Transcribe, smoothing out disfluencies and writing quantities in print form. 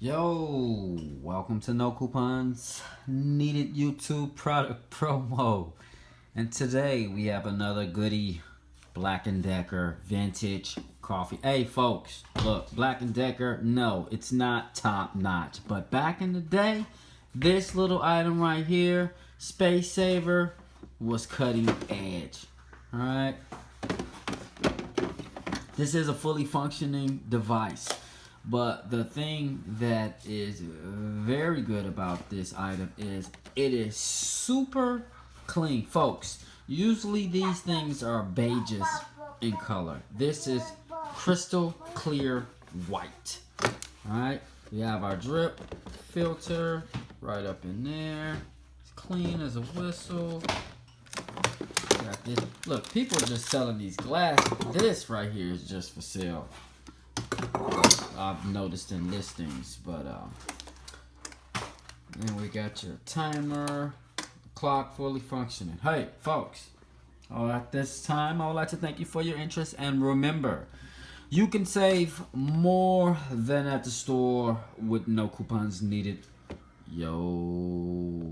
Yo, welcome to No Coupons Needed YouTube product promo. And today we have another goodie, Black & Decker vintage coffee. Hey folks, look, Black & Decker, no, it's not top notch. But back in the day, this little item right here, Space Saver, was cutting edge. Alright? This is a fully functioning device. But the thing that is very good about this item is it is super clean. Folks, usually these things are beiges in color. This is crystal clear white. Alright, we have our drip filter right up in there. It's clean as a whistle. Got this. Look, people are just selling these glass. This right here is just for sale. I've noticed in listings, but then we got your timer, clock fully functioning. Hey folks, all at this time I would like to thank you for your interest, and remember, you can save more than at the store with no coupons needed. Yo.